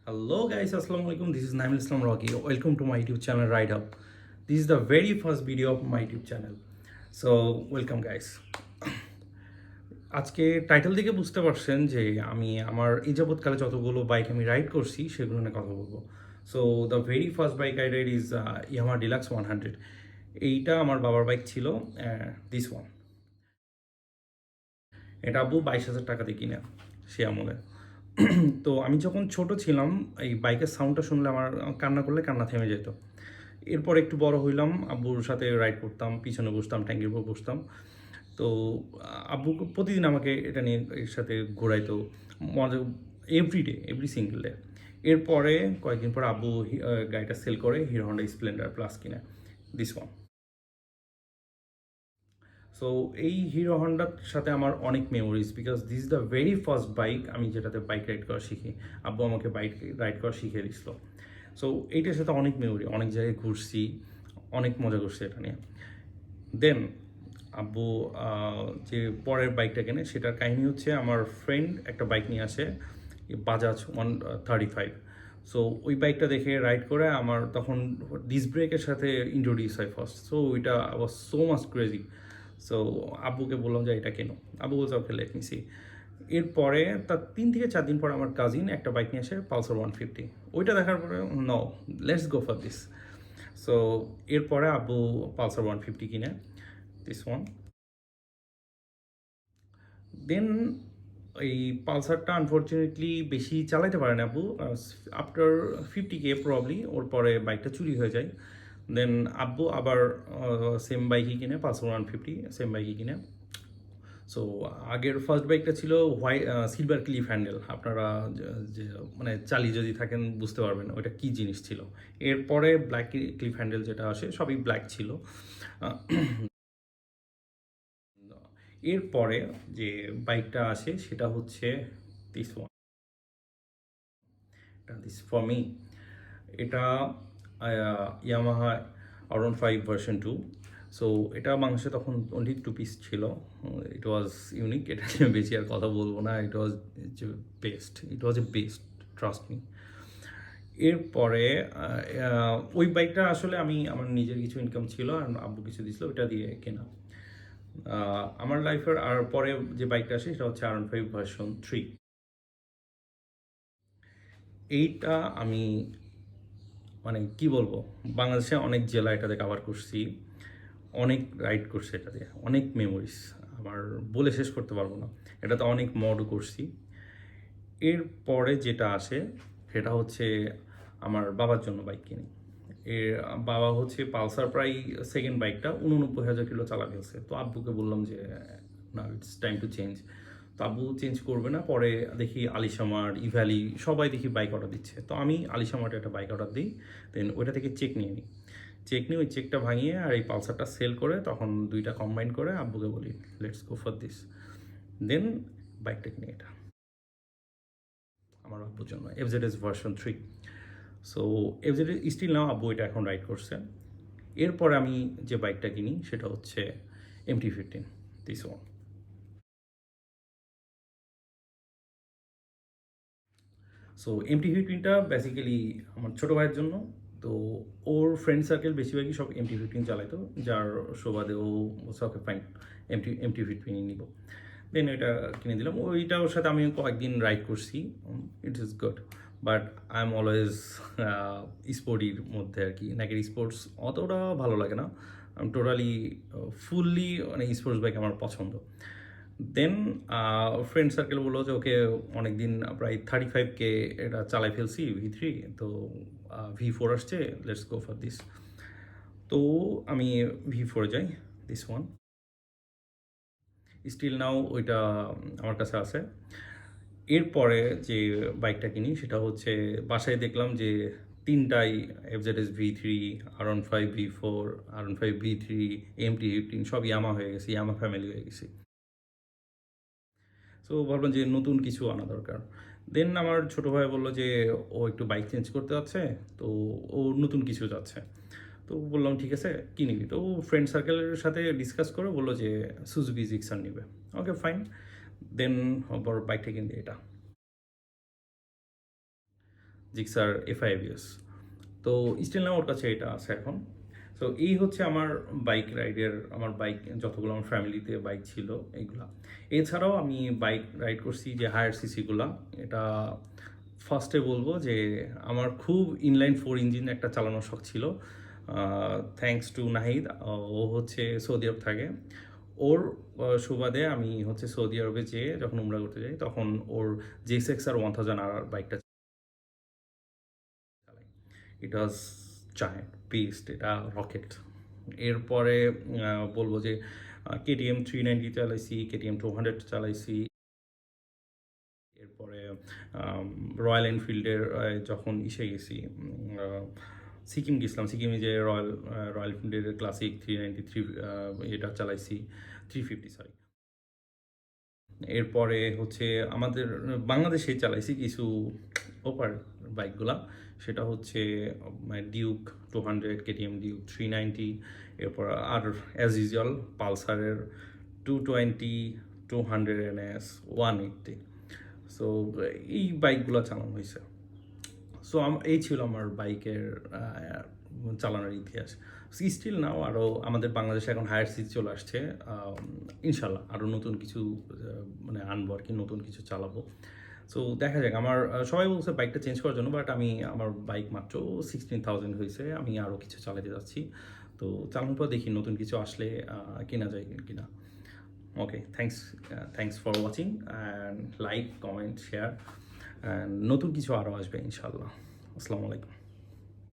Hello guys, Assalamu alaikum. This is Naimul Islam Rocky. Welcome to my YouTube channel Ride Up. This is the very first video of my YouTube channel. So welcome guys. আজকে title দেখে বুঝতে পারছেন যে আমি আমার এই যাবৎকালে যতগুলো bike আমি রাইড করছি সেগুলো নিয়ে কথা বলবো। So the very first bike I ride is Yamaha deluxe 100। এইটা আমার বাবার বাইক ছিল, দিস ওয়ান। এটা আব্বু 22,000 টাকাতে কিনে সে আমলে। তো আমি যখন ছোট ছিলাম এই বাইকের সাউন্ডটা শুনলে আমার কান্না করলে কান্না থেমে যেত। এরপর একটু বড় হইলাম, আব্বুর সাথে রাইড করতাম, পিছনে বসতাম, ট্যাঙ্কির উপর বসতাম। তো আব্বু প্রতিদিন আমাকে এটা নিয়ে এর সাথে ঘোরাইতো, মজা, এভরিডে, এভরি সিঙ্গেল ডে। এরপরে কয়েকদিন পর আব্বু গাড়িটা সেল করে হিরো হন্ডা স্প্লেন্ডার প্লাস কিনে, দিস ওয়ান। সো এই হিরো হন্ডার সাথে আমার অনেক memories, because this is the very first bike আমি যেটাতে বাইক রাইড করা শিখি। আব্বু আমাকে বাইক রাইড করা শিখিয়ে দিছিল। সো এইটার সাথে অনেক মেমোরি, অনেক জায়গায় ঘুরছি, অনেক মজা করছি এটা নিয়ে। দেন আব্বু যে পরের বাইকটা কেনে সেটার কাহিনী হচ্ছে, আমার ফ্রেন্ড একটা বাইক নিয়ে আসে, বাজাজ 135। সো ওই বাইকটা দেখে রাইড করে আমার তখন ডিস্ক ব্রেকের সাথে ইন্ট্রোডিউস হয় ফার্স্ট। সো ওইটা was so much crazy. So আব্বুকে বললাম যে এটা কেন, আব্বু বলছে ওকে লেট মি সি। এরপরে তার 3 থেকে 4 দিন পর আমার কাজিন একটা বাইক নিয়ে আসে, পালসার 150। ওইটা দেখার পরে no, let's go for this. So এরপরে আব্বু পালসার 150 কিনে, দিস ওয়ান। দেন এই পালসারটা আনফর্চুনেটলি বেশি চালাইতে পারে না আব্বু, আফটার 50K প্রবলি ওর পরে বাইকটা চুরি হয়ে যায়। দেন আব্বু আবার সেম বাইকই কিনে, পালসার 150 সেম বাইকই কিনে। সো আগের ফার্স্ট বাইকটা ছিল হোয়াইট সিলভার ক্লিফ হ্যান্ডেল। আপনারা যে মানে চালিয়ে যদি থাকেন বুঝতে পারবেন ওইটা কী জিনিস ছিল। এরপরে ব্ল্যাক ক্লিফ হ্যান্ডেল যেটা আসে সবই ব্ল্যাক ছিল। এরপরে যে বাইকটা আসে সেটা হচ্ছে this one, this for me. এটা ইয়ামাহা R15 ভার্সন 2। সো এটা বাংলাদেশে তখন অনলি 2 পিস ছিল। ইট ওয়াজ ইউনিক, এটা নিয়ে বেশি আর কথা বলবো না। ইট ওয়াজ বেস্ট, ইট ওয়াজ এ বেস্ট, ট্রাস্ট মি। এরপরে ওই বাইকটা আসলে আমি আমার নিজের কিছু ইনকাম ছিল আর আব্বু কিছু দিছিল, ওইটা দিয়ে কেনা। আমার লাইফের আর পরে যে বাইকটা আসে সেটা হচ্ছে R15 ভার্সন 3। এইটা আমি মানে কি বলবো, বাংলাদেশে অনেক জেলা এটাতে কাভার করছি, অনেক রাইড করছি, এটা দিয়ে অনেক মেমোরিজ আমার বলে শেষ করতে পারবো না। এটাতে অনেক মডও করছি। এরপরে যেটা আসে সেটা হচ্ছে আমার বাবার জন্য বাইক কিনি। এর বাবা হচ্ছে পালসার প্রায় সেকেন্ড বাইকটা 89,000 কিলো চালা ফেলছে। তো আব্বুকে বললাম যে না, ইটস টাইম টু চেঞ্জ। তো আব্বু চেঞ্জ করবে না। পরে দেখি আলিশামার, ইভ্যালি সবাই দেখি বাইক অর্ডার দিচ্ছে। তো আমি আলিশামার্টে একটা বাইক অর্ডার দিই। দেন ওইটা থেকে চেক নিয়ে নিই। চেক নিয়ে ওই চেকটা ভাঙিয়ে আর এই পালসারটা সেল করে তখন দুইটা কম্বাইন করে আব্বুকে বলি let's go for this. Then বাইকটা কিনি, এটা আমার আব্বুর জন্য FZS version 3। So FZS still now আব্বু এটা এখন রাইড করছে। এরপরে আমি যে বাইকটা কিনি সেটা হচ্ছে MT-15, দিস ওয়ান। সো MT-15টা বেসিক্যালি আমার ছোটো ভাইয়ের জন্য। তো ওর ফ্রেন্ড সার্কেল বেশিরভাগই সব MT-15 চালাইতো, যার সুবাদে ও ওকে ফাইন MT-15 নিব। দেন এটা কিনে দিলাম। ওইটার সাথে আমি কয়েকদিন রাইড করছি, it is good. But I am always স্পোর্টির মধ্যে আর কি, নাকি স্পোর্টস অতটা ভালো লাগে না। আমি টোটালি ফুললি মানে স্পোর্টস বাইক আমার পছন্দ। দেন ফ্রেন্ড সার্কেল বললো যে ওকে অনেক দিন প্রায় 35K এটা চালাই ফেলছি V3, তো V4 আসছে, লেটস গো ফর দিস। তো আমি V4 যাই, দিস ওয়ান। স্টিল নাও ওইটা আমার কাছে আছে। এরপরে যে বাইকটা কিনি সেটা হচ্ছে, বাসায় দেখলাম যে তিনটাই FZS V3, R15 V4, R15 V3, MT-15 সব ইয়ামা হয়ে গেছে, ইয়ামা ফ্যামিলি হয়ে গেছে। সো ভাবলাম যে নতুন কিছু আনা দরকার। দেন আমার ছোটো ভাই বললো যে ও একটু বাইক চেঞ্জ করতে যাচ্ছে, তো ও নতুন কিছু যাচ্ছে। তো বললাম ঠিক আছে কী নিবি। তো ফ্রেন্ড সার্কেলের সাথে ডিসকাস করে বললো যে সুজুকি জিক্সার নিবে। Okay fine. দেন আবার বাইকটা কিনতে এটা, জিক্সার FI-ABS। তো স্টিল না ওর কাছে এটা আছে এখন। সো এই হচ্ছে আমার বাইক রাইডের, আমার বাইক যতগুলো আমার ফ্যামিলিতে বাইক ছিল এইগুলা। এছাড়াও আমি বাইক রাইড করছি যে হায়ার সিসিগুলা। এটা ফার্স্টে বলবো যে আমার খুব ইনলাইন 4 ইঞ্জিন একটা চালানোর শখ ছিল। Thanks to Nahid. ও হচ্ছে সৌদি আরব থাকে। ওর সুবাদে আমি হচ্ছে সৌদি আরবে যেয়ে যখন উমরা করতে যাই তখন ওর JSX-R 1000R বাইকটা চালাই। ইট ওয়াজ জায়ান্ট বিস্ট, এটা রকেট। এরপরে বলবো যে KTM 390 চালাইছি, KTM 200 চালাইছি। এরপরে রয়্যাল এনফিল্ডের যখন ইসে গেছি, সিকিম গেছিলাম, সিকিমে যে রয়্যাল এনফিল্ডের ক্লাসিক 393 এটা চালাইছি, 350 সরি। এরপরে হচ্ছে আমাদের বাংলাদেশে চালাইছি কিছু ওপার বাইকগুলা, সেটা হচ্ছে ডিউক 200, KTM ডিউক 390, এরপর আর অ্যাজ ইউজুয়াল পালসারের 220, 200 NS, 180। সো এই বাইকগুলো চালানো হয়েছে। সো এই ছিল আমার বাইকের চালানোর ইতিহাস। স্টিল নাও আরও আমাদের বাংলাদেশে এখন হায়ার সিরিজ চলে আসছে। ইনশাল্লাহ আরও নতুন কিছু মানে আনবো আর কি, নতুন কিছু চালাবো। সো দেখা যাক। আমার সবাই বলছে বাইকটা চেঞ্জ করার জন্য, বাট আমার বাইক মাত্র 16,000 হয়েছে, আমি আরও কিছু চালাতে যাচ্ছি। তো চালানোর পর দেখি নতুন কিছু আসলে কেনা যায় কিনা। Okay, thanks for watching and like, comment, share, and নতুন কিছু আরও আসবে ইনশাল্লাহ। আসসালামু আলাইকুম।